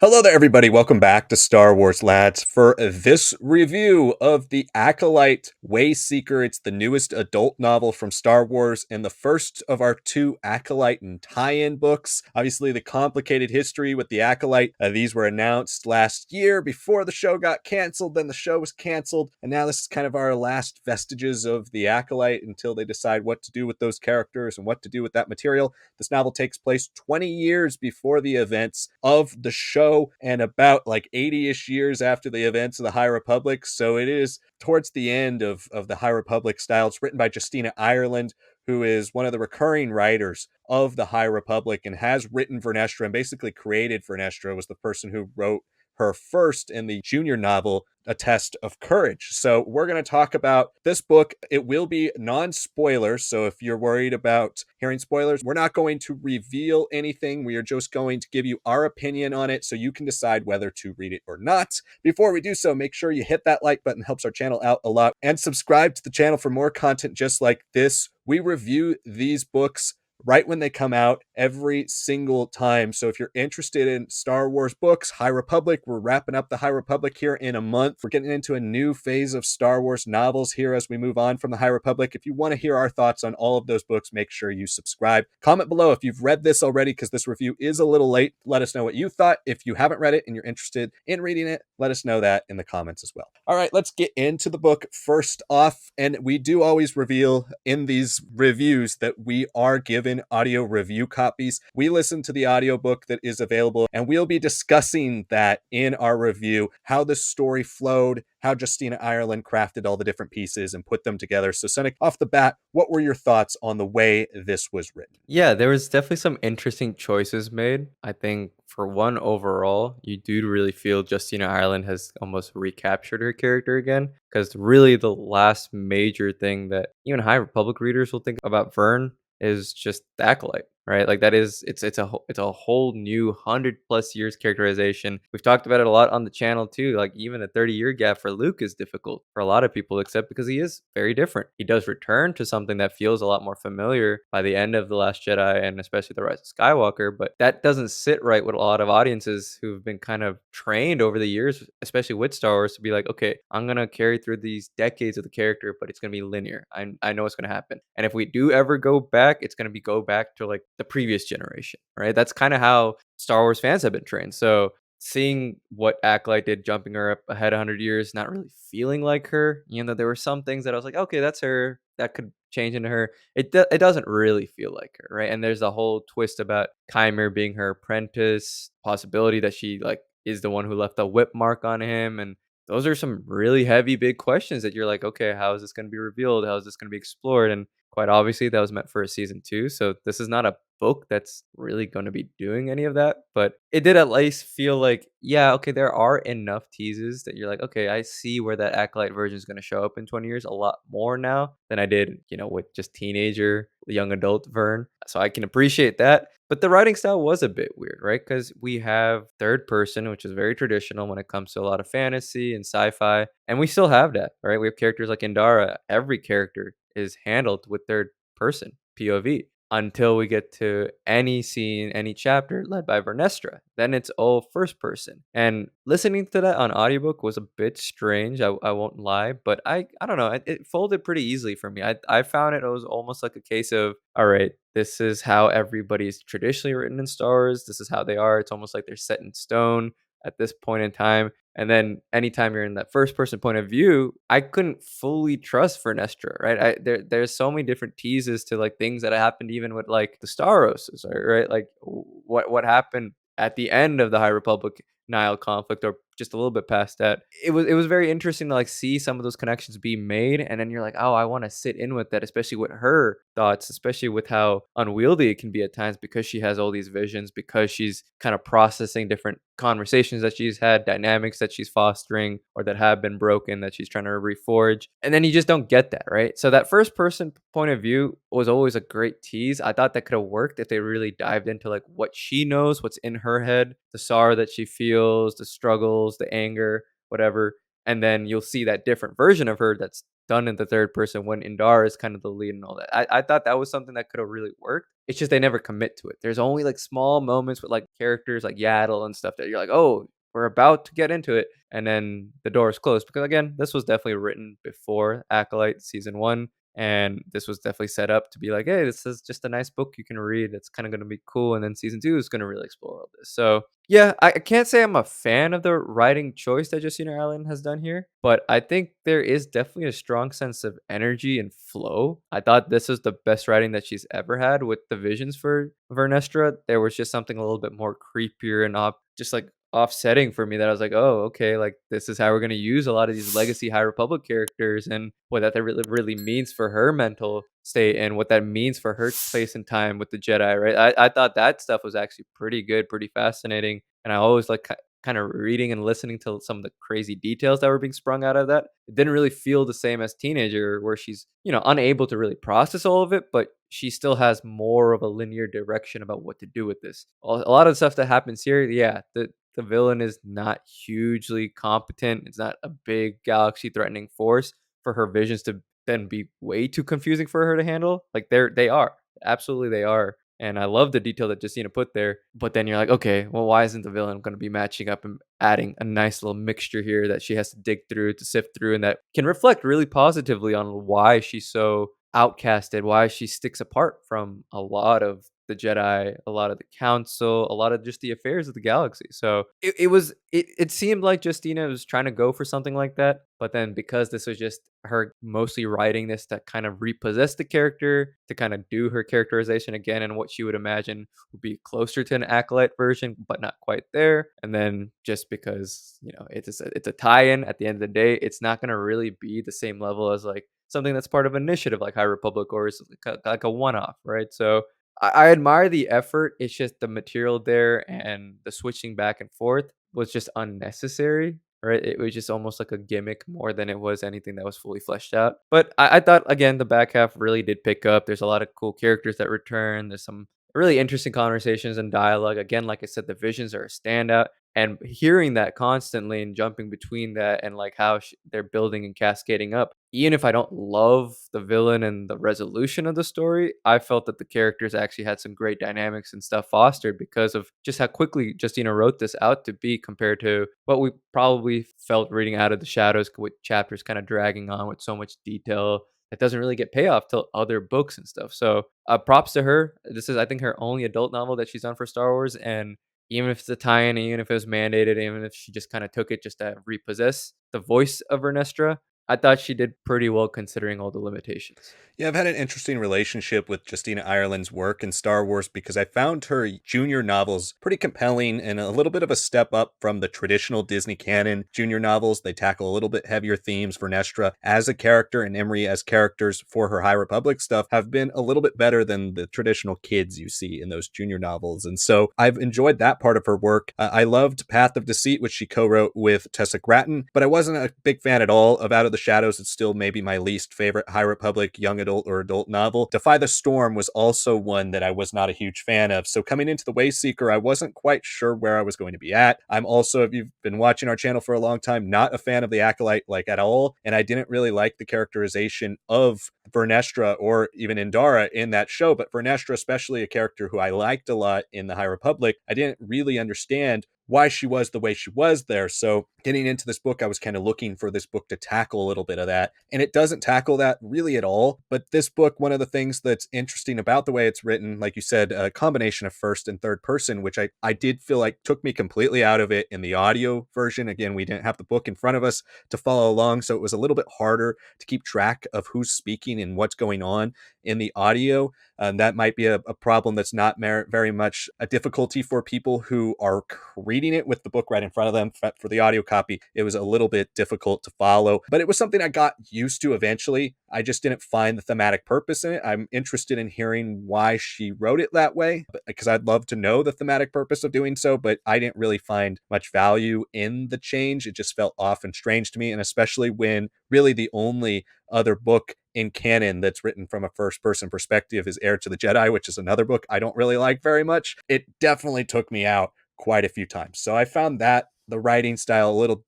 Hello there, everybody. Welcome back to Star Wars Lads for this review of the Acolyte Wayseeker. It's the newest adult novel from Star Wars and the first of our two Acolyte and tie-in books. Obviously, the complicated history with the Acolyte. These were announced last year before the show got canceled. Then the show was canceled, and now this is kind of our last vestiges of the Acolyte until they decide what to do with those characters and what to do with that material. This novel takes place 20 years before the events of the show and about like 80-ish years after the events of the High Republic. So it is towards the end of the High Republic style. It's written by Justina Ireland, who is one of the recurring writers of the High Republic and has written Vernestra and basically created Vernestra, was the person who wrote her first in the junior novel, A Test of Courage. So we're going to talk about this book. It will be non-spoilers, so if you're worried about hearing spoilers, we're not going to reveal anything. We are just going to give you our opinion on it so you can decide whether to read it or not. Before we do so, make sure you hit that like button. It helps our channel out a lot. And subscribe to the channel for more content just like this. We review these books right when they come out every single time. So if you're interested in Star Wars books, High Republic, we're wrapping up the High Republic here in a month. We're getting into a new phase of Star Wars novels here as we move on from the High Republic. If you want to hear our thoughts on all of those books, make sure you subscribe. Comment below if you've read this already, because this review is a little late. Let us know what you thought. If you haven't read it and you're interested in reading it, let us know that in the comments as well. All right, let's get into the book first off. And we do always reveal in these reviews that we are given audio review copies. We listen to the audiobook that is available, and we'll be discussing that in our review, how the story flowed, how Justina Ireland crafted all the different pieces and put them together. So, Sanak, off the bat, what were your thoughts on the way this was written? Yeah, there was definitely some interesting choices made. I think for one overall, you do really feel Justina Ireland has almost recaptured her character again. Because really the last major thing that even High Republic readers will think about Vern is just the Acolyte, right? Like that is it's a whole new 100 plus years characterization. We've talked about it a lot on the channel too. Like even a 30-year gap for Luke is difficult for a lot of people, except because he is very different. He does return to something that feels a lot more familiar by the end of The Last Jedi and especially The Rise of Skywalker, but that doesn't sit right with a lot of audiences who've been kind of trained over the years, especially with Star Wars, to be like, okay, I'm gonna carry through these decades of the character, but it's gonna be linear. I know what's gonna happen. And if we do ever go back, it's gonna be go back to like the previous generation, right? That's kind of how Star Wars fans have been trained. So seeing what Acolyte did, jumping her up ahead 100 years, not really feeling like her, there were some things that I was like, okay, that's her. That could change into her. It doesn't really feel like her, right? And there's a whole twist about Kymer being her apprentice, possibility that she like is the one who left a whip mark on him, and those are some really heavy, big questions that you're like, okay, how is this going to be revealed? How is this going to be explored? And quite obviously, that was meant for a season two. So this is not a book that's really going to be doing any of that. But it did at least feel like, yeah, okay, there are enough teases that you're like, okay, I see where that Acolyte version is going to show up in 20 years a lot more now than I did, with just teenager, young adult Vern. So I can appreciate that. But the writing style was a bit weird, right? Because we have third person, which is very traditional when it comes to a lot of fantasy and sci-fi. And we still have that, right? We have characters like Indara. Every character is handled with third person, POV, until we get to any scene, any chapter led by Vernestra. Then it's all first person. And listening to that on audiobook was a bit strange, I won't lie, but I don't know, it folded pretty easily for me. I found it was almost like a case of, all right, this is how everybody's traditionally written in Star Wars. This is how they are. It's almost like they're set in stone at this point in time. And then anytime you're in that first person point of view, I couldn't fully trust Vernestra, right? There's so many different teases to like things that happened even with like the Staroses, right? Like what happened at the end of the High Republic Nile conflict, or just a little bit past that. It was very interesting to like see some of those connections be made, and then you're like, oh, I want to sit in with that, especially with her thoughts, especially with how unwieldy it can be at times because she has all these visions, because she's kind of processing different conversations that she's had, dynamics that she's fostering or that have been broken that she's trying to reforge. And then you just don't get that, right? So that first person point of view was always a great tease. I thought that could have worked if they really dived into like what she knows, what's in her head, the sorrow that she feels, the struggles, the anger, whatever. And then you'll see that different version of her that's done in the third person when Indara is kind of the lead and all that. I thought that was something that could have really worked. It's just they never commit to it. There's only like small moments with like characters like Yaddle and stuff that you're like, oh, we're about to get into it, and then the door is closed because again, this was definitely written before Acolyte season one, and this was definitely set up to be like, hey, this is just a nice book you can read. It's kind of going to be cool, and then season two is going to really explore all this. So yeah, I can't say I'm a fan of the writing choice that Justina Allen has done here, but I think there is definitely a strong sense of energy and flow. I thought this was the best writing that she's ever had with the visions for Vernestra. There was just something a little bit more creepier and just like offsetting for me that I was like, oh, okay, like this is how we're gonna use a lot of these legacy High Republic characters and what that really means for her mental state and what that means for her place and time with the Jedi, right? I thought that stuff was actually pretty good, pretty fascinating. And I always like kind of reading and listening to some of the crazy details that were being sprung out of that. It didn't really feel the same as teenager where she's, unable to really process all of it, but she still has more of a linear direction about what to do with this. A lot of the stuff that happens here, yeah, the villain is not hugely competent. It's not a big galaxy threatening force for her visions to then be way too confusing for her to handle. Like they are. Absolutely they are. And I love the detail that Justina put there. But then you're like, okay, well, why isn't the villain going to be matching up and adding a nice little mixture here that she has to dig through to sift through and that can reflect really positively on why she's so outcasted, why she sticks apart from a lot of the Jedi, a lot of the Council, a lot of just the affairs of the galaxy. So it seemed like Justina was trying to go for something like that, but then because this was just her mostly writing this to kind of repossess the character, to kind of do her characterization again and what she would imagine would be closer to an Acolyte version, but not quite there. And then just because it's a tie-in at the end of the day, it's not going to really be the same level as like something that's part of initiative like High Republic or is like a one-off, right? So I admire the effort. It's just the material there and the switching back and forth was just unnecessary, right? It was just almost like a gimmick more than it was anything that was fully fleshed out. But I thought again the back half really did pick up. There's a lot of cool characters that return. There's some really interesting conversations and dialogue. Again, like I said, the visions are a standout. And hearing that constantly and jumping between that and like how they're building and cascading up, even if I don't love the villain and the resolution of the story, I felt that the characters actually had some great dynamics and stuff fostered because of just how quickly Justina wrote this out to be compared to what we probably felt reading Out of the Shadows with chapters kind of dragging on with so much detail that doesn't really get payoff till other books and stuff. So props to her. This is, I think, her only adult novel that she's done for Star Wars, and even if it's a tie-in, even if it was mandated, even if she just kind of took it just to repossess the voice of Vernestra, I thought she did pretty well considering all the limitations. Yeah, I've had an interesting relationship with Justina Ireland's work in Star Wars because I found her junior novels pretty compelling and a little bit of a step up from the traditional Disney canon junior novels. They tackle a little bit heavier themes. Vernestra as a character and Emery as characters for her High Republic stuff have been a little bit better than the traditional kids you see in those junior novels. And so I've enjoyed that part of her work. I loved Path of Deceit, which she co-wrote with Tessa Gratton, but I wasn't a big fan at all of Out of the Shadows. It's still maybe my least favorite High Republic young adult or adult novel. Defy the Storm was also one that I was not a huge fan of. So coming into the Wayseeker, I wasn't quite sure where I was going to be at. I'm also, if you've been watching our channel for a long time, not a fan of the Acolyte like at all. And I didn't really like the characterization of Vernestra or even Indara in that show, but Vernestra, especially a character who I liked a lot in the High Republic, I didn't really understand why she was the way she was there. So getting into this book, I was kind of looking for this book to tackle a little bit of that. And it doesn't tackle that really at all. But this book, one of the things that's interesting about the way it's written, like you said, a combination of first and third person, which I did feel like took me completely out of it in the audio version. Again, we didn't have the book in front of us to follow along. So it was a little bit harder to keep track of who's speaking and what's going on in the audio. That might be a problem that's not very much a difficulty for people who are reading it with the book right in front of them. For the audio copy, it was a little bit difficult to follow, but it was something I got used to eventually. I just didn't find the thematic purpose in it. I'm interested in hearing why she wrote it that way, because I'd love to know the thematic purpose of doing so, but I didn't really find much value in the change. It just felt off and strange to me, and especially when really the only other book in canon that's written from a first person perspective is Heir to the Jedi, which is another book I don't really like very much. It definitely took me out quite a few times. So I found that the writing style a little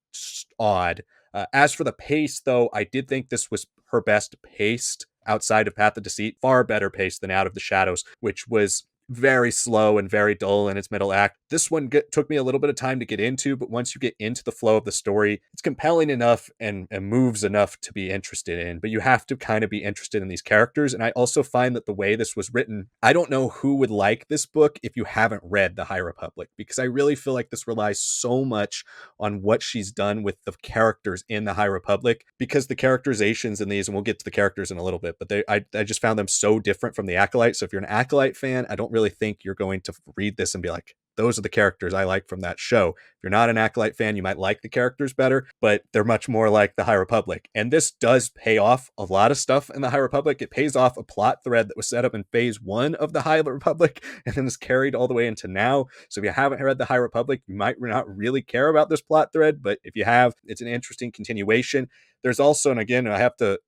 odd. As for the pace, though, I did think this was her best paced outside of Path of Deceit, far better paced than Out of the Shadows, which was very slow and very dull in its middle act. This one took me a little bit of time to get into, but once you get into the flow of the story, it's compelling enough and moves enough to be interested in. But you have to kind of be interested in these characters. And I also find that the way this was written, I don't know who would like this book if you haven't read The High Republic, because I really feel like this relies so much on what she's done with the characters in The High Republic, because the characterizations in these, and we'll get to the characters in a little bit, but I just found them so different from the Acolyte. So if you're an Acolyte fan, I don't really think you're going to read this and be like, those are the characters I like from that show. If you're not an Acolyte fan, you might like the characters better, but they're much more like the High Republic. And this does pay off a lot of stuff in the High Republic. It pays off a plot thread that was set up in phase 1 of the High Republic and then is carried all the way into now. So if you haven't read the High Republic, you might not really care about this plot thread, but if you have, it's an interesting continuation. There's also, and again, I have to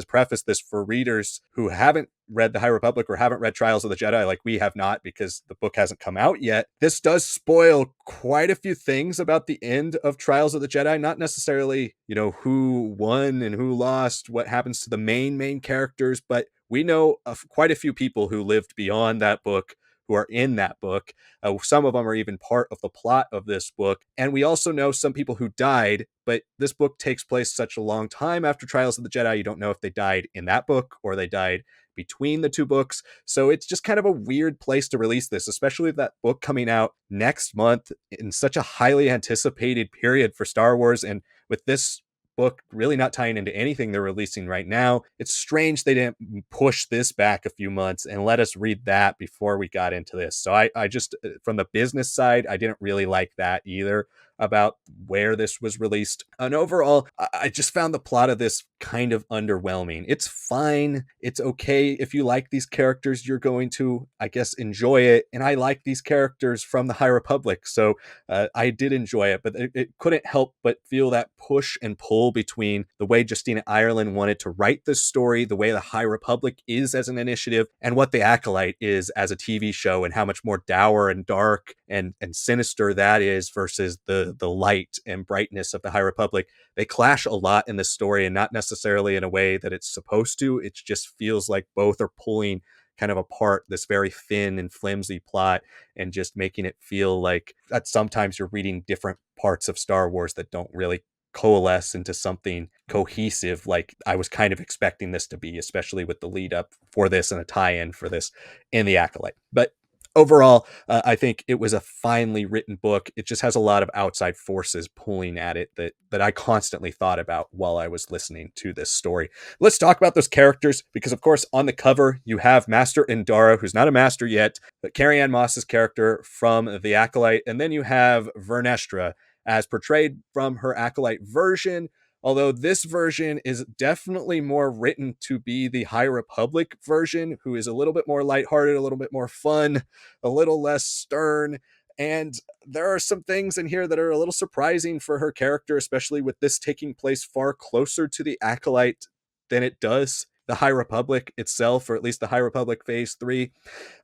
preface this for readers who haven't read the High Republic or haven't read Trials of the Jedi, like we have not, because the book hasn't come out yet. This does spoil quite a few things about the end of Trials of the Jedi. Not necessarily, who won and who lost, what happens to the main characters, but we know of quite a few people who lived beyond that book, who are in that book. Some of them are even part of the plot of this book. And we also know some people who died, but this book takes place such a long time after Trials of the Jedi, you don't know if they died in that book or they died between the two books. So it's just kind of a weird place to release this, especially with that book coming out next month in such a highly anticipated period for Star Wars. And with this book really not tying into anything they're releasing right now, it's strange they didn't push this back a few months and let us read that before we got into this. So I just, from the business side, I didn't really like that either about where this was released. And overall, I just found the plot of this kind of underwhelming. It's fine. It's okay. If you like these characters, you're going to, I guess, enjoy it. And I like these characters from the High Republic. So I did enjoy it, but it couldn't help but feel that push and pull between the way Justina Ireland wanted to write this story, the way the High Republic is as an initiative, and what the Acolyte is as a TV show, and how much more dour and dark and sinister that is versus the light and brightness of the High Republic. They clash a lot in this story, and not necessarily in a way that it's supposed to. It just feels like both are pulling kind of apart this very thin and flimsy plot and just making it feel like that sometimes you're reading different parts of Star Wars that don't really coalesce into something cohesive like I was kind of expecting this to be, especially with the lead up for this and a tie-in for this in the Acolyte. But overall, I think it was a finely written book. It just has a lot of outside forces pulling at it that I constantly thought about while I was listening to this story. Let's talk about those characters, because of course on the cover you have Master Indara, who's not a master yet, but Carrie Ann Moss's character from the Acolyte, and then you have Vernestra as portrayed from her Acolyte version. Although this version is definitely more written to be the High Republic version, who is a little bit more lighthearted, a little bit more fun, a little less stern. And there are some things in here that are a little surprising for her character, especially with this taking place far closer to the Acolyte than it does the High Republic itself, or at least the High Republic Phase 3.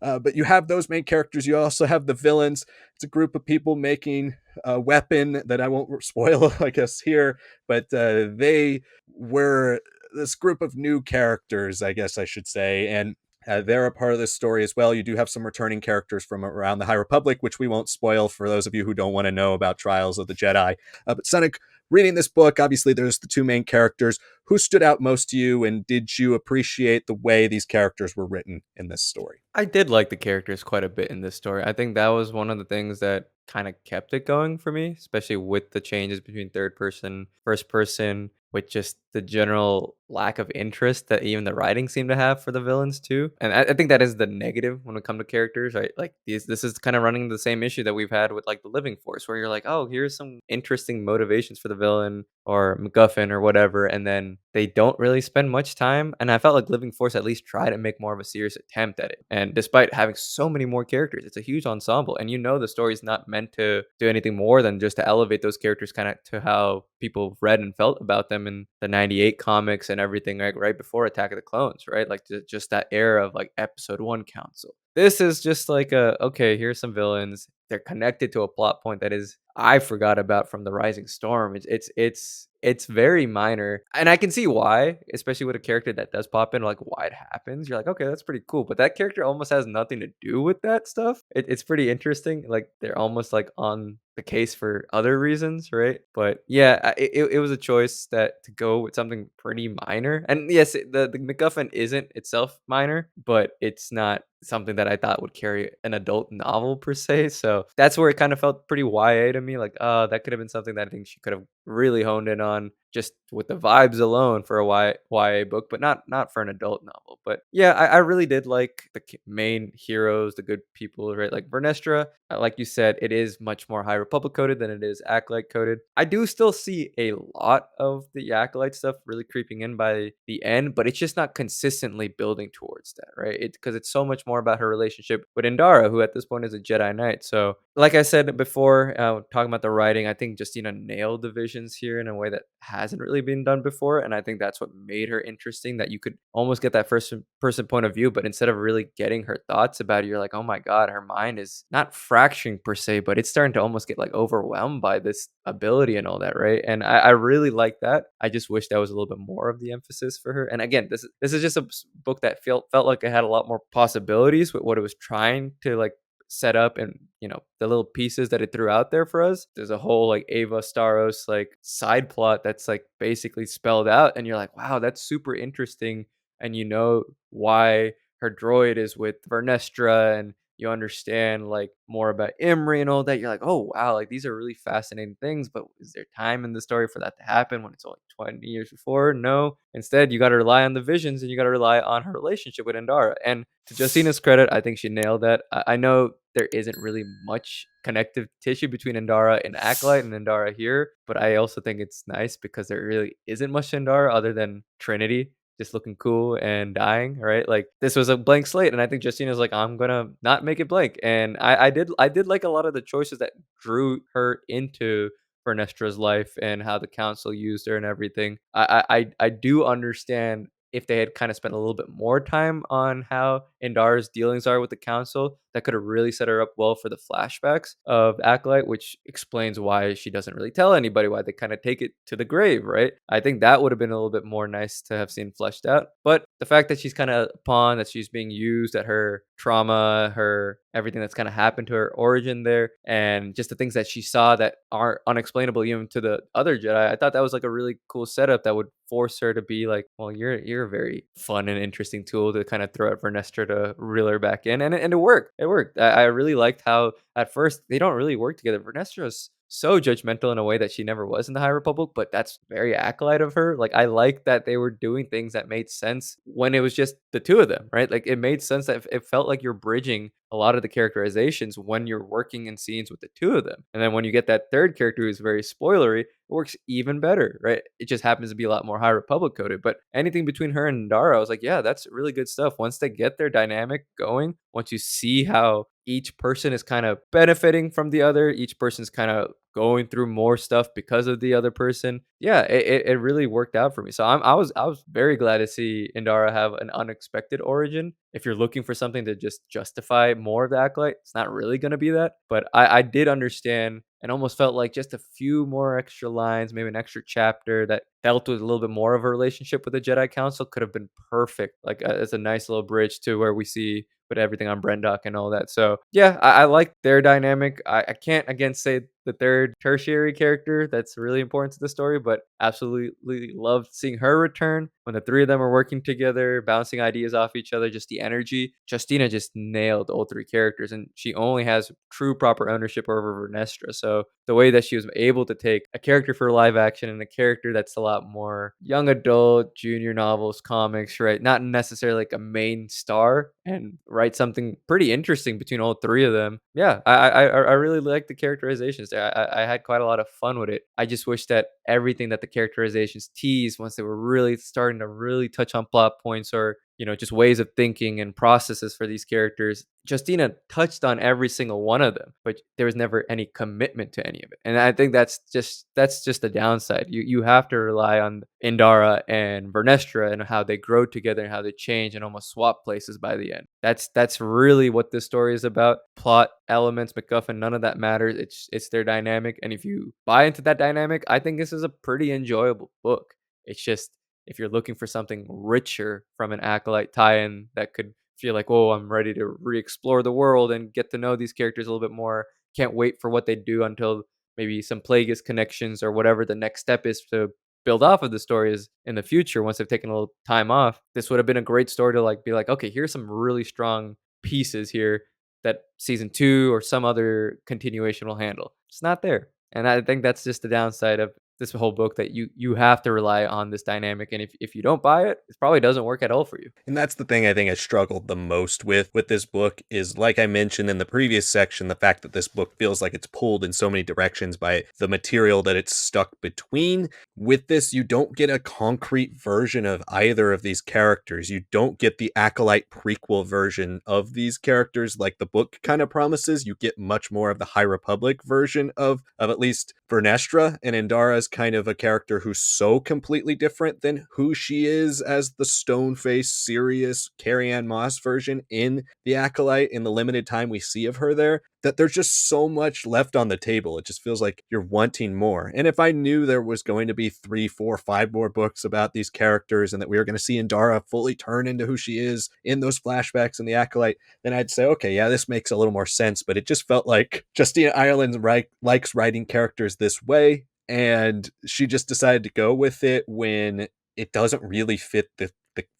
But you have those main characters. You also have the villains. It's a group of people making a weapon that I won't spoil, I guess, here. But they were this group of new characters, I guess I should say. And they're a part of this story as well. You do have some returning characters from around the High Republic, which we won't spoil for those of you who don't want to know about Trials of the Jedi. But Sanak, reading this book, obviously there's the two main characters. Who stood out most to you, and did you appreciate the way these characters were written in this story? I did like the characters quite a bit in this story. I think that was one of the things that kind of kept it going for me, especially with the changes between third person, first person, with just the general lack of interest that even the writing seemed to have for the villains too. And I think that is the negative when it comes to characters, right? Like this is kind of running the same issue that we've had with like the Living Force, where you're like, oh, here's some interesting motivations for the villain or MacGuffin or whatever, and then they don't really spend much time. And I felt like Living Force at least tried to make more of a serious attempt at it. And despite having so many more characters, it's a huge ensemble, and the story is not meant to do anything more than just to elevate those characters kind of to how people read and felt about them in the 98 comics and everything, like right before Attack of the Clones, right? Like just that era of like episode 1 council. This is just like okay, here's some villains. They're connected to a plot point that is I forgot about from the Rising Storm. It's It's very minor, and I can see why, especially with a character that does pop in, like, why it happens. You're like, "Okay, that's pretty cool," but that character almost has nothing to do with that stuff. It's pretty interesting, like, they're almost, like, on the case for other reasons, right? But, yeah, it was a choice that to go with something pretty minor, and yes, the MacGuffin isn't itself minor, but it's not something that I thought would carry an adult novel per se, so that's where it kinda felt pretty YA to me, like, oh, that could have been something that I think she could have really honed in on just with the vibes alone for a YA book, but not for an adult novel. But yeah, I really did like the main heroes, the good people, right? Like Vernestra, like you said, it is much more High Republic coded than it is Acolyte coded. I do still see a lot of the Acolyte stuff really creeping in by the end, but it's just not consistently building towards that, right? Because it's so much more about her relationship with Indara, who at this point is a Jedi Knight. So, like I said before, talking about the writing, I think Justina nailed the visions here in a way that hasn't really been done before, and I think that's what made her interesting. That you could almost get that first person point of view, but instead of really getting her thoughts about it, you're like, oh my god, her mind is not fracturing per se, but it's starting to almost get like overwhelmed by this ability and all that, right? And I really like that. I just wish that was a little bit more of the emphasis for her. And again, this is just a book that felt like it had a lot more possibilities with what it was trying to like set up, and the little pieces that it threw out there for us. There's a whole like Ava Staros like side plot that's like basically spelled out, and you're like, wow, that's super interesting. And you know why her droid is with Vernestra, and you understand like more about Imri and all that. You're like, oh wow, like these are really fascinating things, but is there time in the story for that to happen when it's only 20 years before? No. Instead, you got to rely on the visions, and you got to rely on her relationship with Indara. And to Justina's credit, I think she nailed that. I know there isn't really much connective tissue between Indara and Acolyte and Indara here, but I also think it's nice because there really isn't much to Indara other than Trinity just looking cool and dying, right? Like this was a blank slate, and I think Justina's like, I'm gonna not make it blank. And I did like a lot of the choices that drew her into Vernestra's life and how the council used her and everything. I do understand if they had kind of spent a little bit more time on how Indara's dealings are with the council, that could have really set her up well for the flashbacks of Acolyte, which explains why she doesn't really tell anybody, why they kind of take it to the grave, right? I think that would have been a little bit more nice to have seen fleshed out. But the fact that she's kind of a pawn, that she's being used, at her trauma, her everything that's kind of happened to her origin there, and just the things that she saw that aren't unexplainable even to the other Jedi, I thought that was like a really cool setup that would force her to be like, well, you're a very fun and interesting tool to kind of throw at Vernestra to reel her back in, and it worked. It worked. I really liked how at first they don't really work together. Vernestra is so judgmental in a way that she never was in the High Republic, but that's very Acolyte of her. Like I like that they were doing things that made sense when it was just the two of them, right? Like it made sense that it felt like you're bridging a lot of the characterizations when you're working in scenes with the two of them. And then when you get that third character who's very spoilery, it works even better, right? It just happens to be a lot more High Republic coded. But anything between her and Dara, I was like, yeah, that's really good stuff. Once they get their dynamic going, once you see how each person is kind of benefiting from the other, each person's kind of going through more stuff because of the other person. Yeah, it really worked out for me. So I was very glad to see Indara have an unexpected origin. If you're looking for something to just justify more of the Acolyte, it's not really going to be that. But I did understand and almost felt like just a few more extra lines, maybe an extra chapter that dealt with a little bit more of a relationship with the Jedi Council could have been perfect. Like as a nice little bridge to where we see put everything on Brendock and all that. So yeah, I like their dynamic. I can't again say the third tertiary character that's really important to the story, but absolutely loved seeing her return when the three of them are working together, bouncing ideas off each other, just the energy. Justina just nailed all three characters, and she only has true proper ownership over Vernestra. So the way that she was able to take a character for live action and a character that's a lot more young adult, junior novels, comics, right? Not necessarily like a main star, and write something pretty interesting between all three of them. Yeah, I really like the characterizations there. I had quite a lot of fun with it. I just wish that everything that the characterizations teased once they were really starting to really touch on plot points or just ways of thinking and processes for these characters. Justina touched on every single one of them, but there was never any commitment to any of it. And I think that's just the downside. You have to rely on Indara and Vernestra and how they grow together and how they change and almost swap places by the end. That's really what this story is about. Plot elements, MacGuffin, none of that matters. It's their dynamic. And if you buy into that dynamic, I think this is a pretty enjoyable book. It's just if you're looking for something richer from an Acolyte tie-in that could feel like, "Oh, I'm ready to re-explore the world and get to know these characters a little bit more. Can't wait for what they do until maybe some Plagueis connections or whatever the next step is to build off of the stories in the future once they've taken a little time off." This would have been a great story to like be like, "Okay, here's some really strong pieces here that season 2 or some other continuation will handle." It's not there. And I think that's just the downside of this whole book, that you have to rely on this dynamic, and if you don't buy it, it probably doesn't work at all for you. And that's the thing I think I struggled the most with this book is, like I mentioned in the previous section, the fact that this book feels like it's pulled in so many directions by the material that it's stuck between. With this, you don't get a concrete version of either of these characters. You don't get the Acolyte prequel version of these characters like the book kind of promises. You get much more of the High Republic version of at least Vernestra, and Indara is kind of a character who's so completely different than who she is as the stone-faced, serious Carrie-Anne Moss version in The Acolyte in the limited time we see of her there, that there's just so much left on the table. It just feels like you're wanting more. And if I knew there was going to be 3, 4, 5 more books about these characters and that we were going to see Indara fully turn into who she is in those flashbacks in The Acolyte, then I'd say, okay, yeah, this makes a little more sense. But it just felt like Justina Ireland likes writing characters this way, and she just decided to go with it when it doesn't really fit the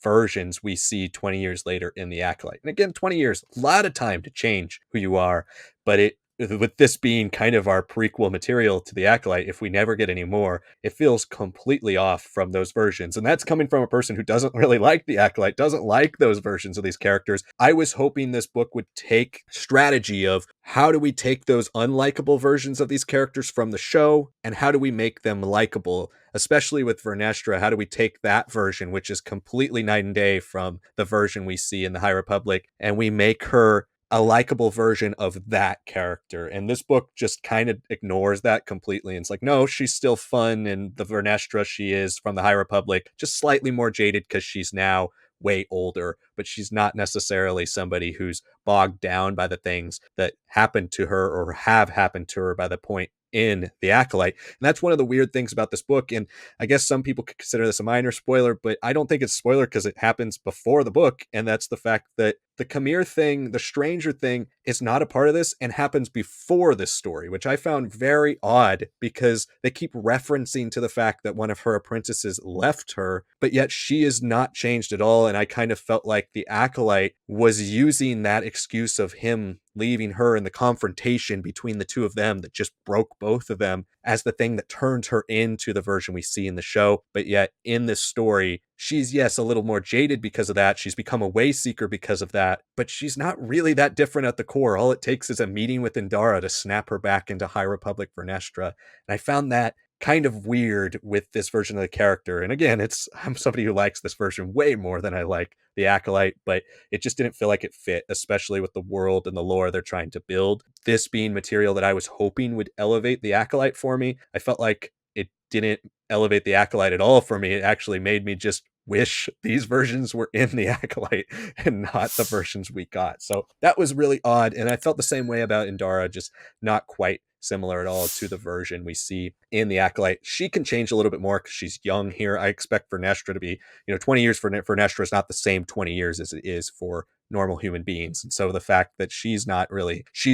versions we see 20 years later in The Acolyte. And again, 20 years, a lot of time to change who you are, but with this being kind of our prequel material to The Acolyte, if we never get any more, it feels completely off from those versions. And that's coming from a person who doesn't really like The Acolyte, doesn't like those versions of these characters. I was hoping this book would take strategy of how do we take those unlikable versions of these characters from the show and how do we make them likable, especially with Vernestra. How do we take that version, which is completely night and day from the version we see in the High Republic, and we make her a likable version of that character? And this book just kind of ignores that completely. And it's like, no, she's still fun, and the Vernestra she is from the High Republic, just slightly more jaded because she's now way older, but she's not necessarily somebody who's bogged down by the things that happened to her or have happened to her by the point in The Acolyte. And that's one of the weird things about this book. And I guess some people could consider this a minor spoiler, but I don't think it's a spoiler because it happens before the book. And that's the fact that the Khmer thing, the stranger thing, is not a part of this and happens before this story, which I found very odd because they keep referencing to the fact that one of her apprentices left her, but yet she is not changed at all. And I kind of felt like the Acolyte was using that excuse of him leaving her and the confrontation between the two of them that just broke both of them as the thing that turned her into the version we see in the show. But yet in this story, she's, yes, a little more jaded because of that. She's become a Wayseeker because of that, but she's not really that different at the core. All it takes is a meeting with Indara to snap her back into High Republic Vernestra. And I found that kind of weird with this version of the character. And again, I'm somebody who likes this version way more than I like the Acolyte, but it just didn't feel like it fit, especially with the world and the lore they're trying to build. This being material that I was hoping would elevate the Acolyte for me, I felt like it didn't elevate the Acolyte at all for me. It actually made me just wish these versions were in the Acolyte and not the versions we got. So that was really odd. And I felt the same way about Indara, just not quite similar at all to the version we see in the Acolyte. She can change a little bit more because she's young here. I expect Vernestra to be, 20 years for Vernestra is not the same 20 years as it is for normal human beings. And so the fact that she's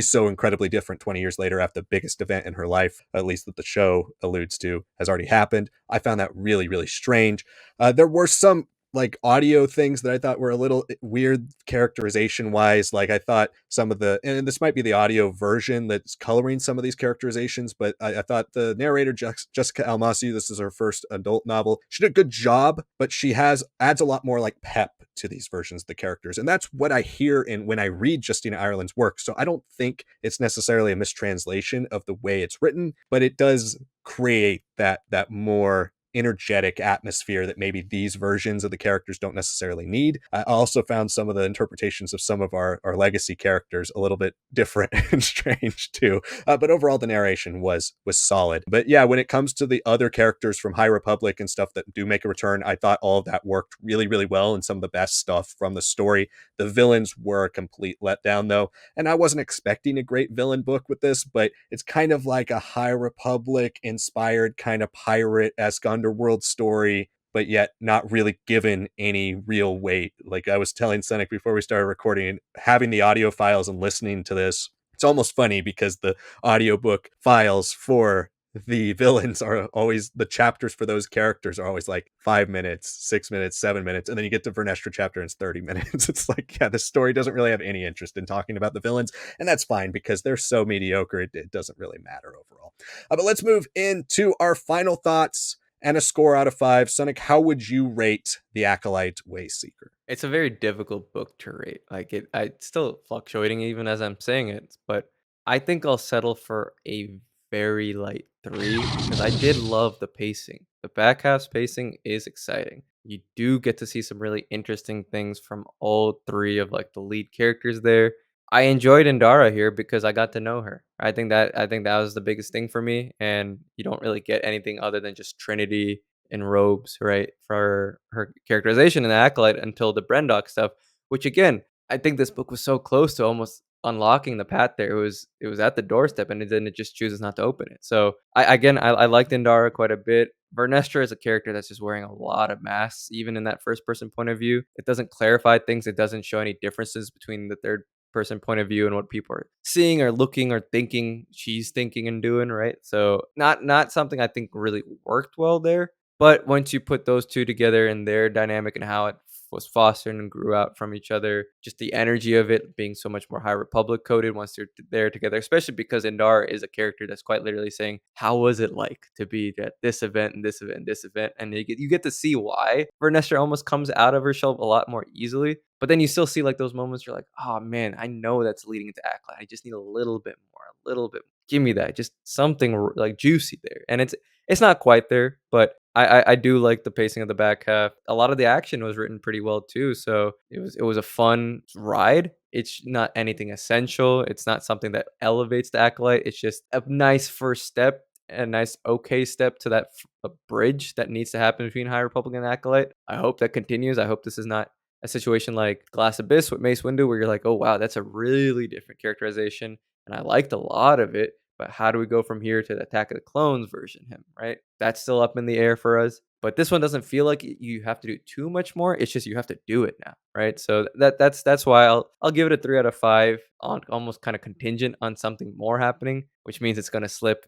so incredibly different 20 years later after the biggest event in her life, at least that the show alludes to, has already happened, I found that really, really strange. There were some like audio things that I thought were a little weird characterization wise. Like I thought and this might be the audio version that's coloring some of these characterizations, but I thought the narrator, Jessica Almasi, this is her first adult novel. She did a good job, but she adds a lot more like pep to these versions of the characters. And that's what I hear when I read Justina Ireland's work. So I don't think it's necessarily a mistranslation of the way it's written, but it does create that more energetic atmosphere that maybe these versions of the characters don't necessarily need. I also found some of the interpretations of some of our legacy characters a little bit different and strange too. But overall, the narration was solid. But yeah, when it comes to the other characters from High Republic and stuff that do make a return, I thought all of that worked really, really well, and some of the best stuff from the story. The villains were a complete letdown, though, and I wasn't expecting a great villain book with this, but it's kind of like a High Republic inspired kind of pirate-esque underworld story, but yet not really given any real weight. Like I was telling Sanak before we started recording, having the audio files and listening to this, it's almost funny because the audiobook files for the villains are always, the chapters for those characters are always like 5 minutes, 6 minutes, 7 minutes, and then you get to Vernestra chapter and it's 30 minutes. It's like, yeah, the story doesn't really have any interest in talking about the villains, and that's fine because they're so mediocre, it doesn't really matter overall. But let's move into our final thoughts and a score out of 5. Sonic, how would you rate the Acolyte Wayseeker? It's a very difficult book to rate. Like it's still fluctuating even as I'm saying it, but I think I'll settle for a very light 3 because I did love the pacing. The back half's pacing is exciting. You do get to see some really interesting things from all three of like the lead characters there. I enjoyed Indara here because I got to know her. I think that was the biggest thing for me, and you don't really get anything other than just Trinity in robes, right, for her characterization in the Acolyte until the Brendock stuff, which again, I think this book was so close to almost unlocking the path there. It was at the doorstep, and then it just chooses not to open it. So I liked Indara quite a bit. Vernestra is a character that's just wearing a lot of masks, even in that first person point of view. It doesn't clarify things. It doesn't show any differences between the third person point of view and what people are seeing or looking or thinking she's thinking and doing, right? So not something I think really worked well there. But once you put those 2 together and their dynamic and how it was fostered and grew out from each other, just the energy of it being so much more High Republic coded once they're there together, especially because Indar is a character that's quite literally saying, "How was it like to be at this event and this event and this event?" And you get to see why Vernestra almost comes out of her shell a lot more easily. But then you still see like those moments you're like, "Oh man, I know that's leading into Acolyte. I just need a little bit more, a little bit. Give me that, just something like juicy there." And it's not quite there, but I do like the pacing of the back half. A lot of the action was written pretty well too, so it was a fun ride. It's not anything essential. It's not something that elevates the Acolyte. It's just a nice first step, a nice okay step to that a bridge that needs to happen between High Republic and Acolyte. I hope that continues. I hope this is not a situation like Glass Abyss with Mace Windu, where you're like, oh wow, that's a really different characterization, and I liked a lot of it. But how do we go from here to the Attack of the Clones version him, right? That's still up in the air for us. But this one doesn't feel like you have to do too much more. It's just you have to do it now, right? So that's why I'll give it a 3 out of 5 on almost kind of contingent on something more happening, which means it's gonna slip,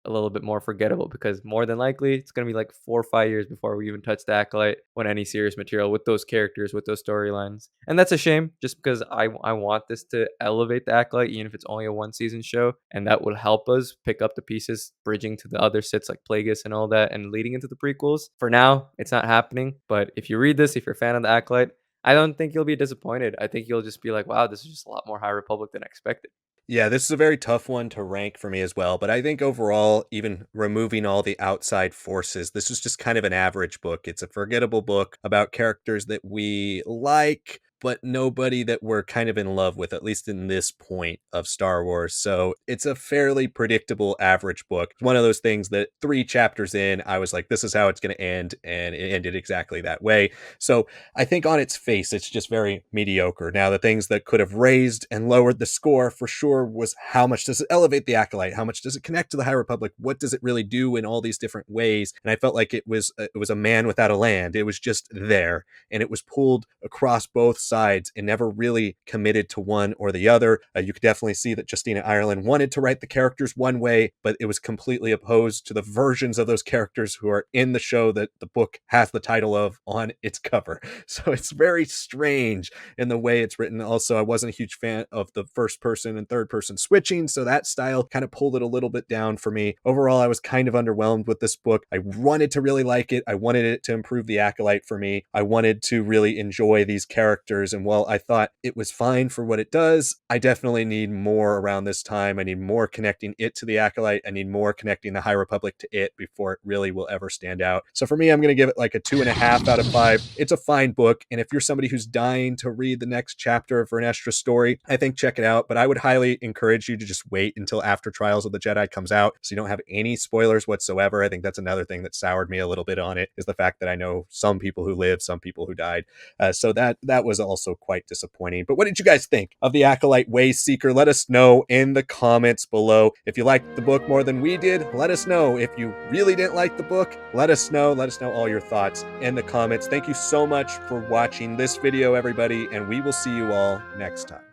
a little bit more forgettable because more than likely it's gonna be like 4 or 5 years before we even touch the Acolyte when any serious material with those characters, with those storylines. And that's a shame just because I want this to elevate the Acolyte, even if it's only a 1 season show, and that would help us pick up the pieces, bridging to the other sits like Plagueis and all that, and leading into the prequels. For now, it's not happening, but if you read this, if you're a fan of the Acolyte, I don't think you'll be disappointed. I think you'll just be like, wow, this is just a lot more High Republic than I expected. Yeah, this is a very tough one to rank for me as well, but I think overall, even removing all the outside forces, this is just kind of an average book. It's a forgettable book about characters that we like, but nobody that we're kind of in love with, at least in this point of Star Wars. So it's a fairly predictable average book. It's one of those things that 3 chapters in, I was like, this is how it's going to end, and it ended exactly that way. So I think on its face, it's just very mediocre. Now, the things that could have raised and lowered the score for sure was how much does it elevate the Acolyte? How much does it connect to the High Republic? What does it really do in all these different ways? And I felt like it was a man without a land. It was just there, and it was pulled across both sides and never really committed to one or the other. You could definitely see that Justina Ireland wanted to write the characters one way, but it was completely opposed to the versions of those characters who are in the show that the book has the title of on its cover. So it's very strange in the way it's written. Also, I wasn't a huge fan of the first person and third person switching, so that style kind of pulled it a little bit down for me. Overall, I was kind of underwhelmed with this book. I wanted to really like it. I wanted it to improve the Acolyte for me. I wanted to really enjoy these characters chapters, and while I thought it was fine for what it does, I definitely need more around this time. I need more connecting it to the Acolyte. I need more connecting the High Republic to it before it really will ever stand out. So for me, I'm going to give it like a 2.5 out of 5. It's a fine book, and if you're somebody who's dying to read the next chapter of Vernestra's story, I think check it out. But I would highly encourage you to just wait until after Trials of the Jedi comes out, so you don't have any spoilers whatsoever. I think that's another thing that soured me a little bit on it, is the fact that I know some people who lived, some people who died. So that was also quite disappointing. But what did you guys think of the Acolyte Wayseeker? Let us know in the comments below. If you liked the book more than we did, let us know. If you really didn't like the book, let us know. Let us know all your thoughts in the comments. Thank you so much for watching this video, everybody, and we will see you all next time.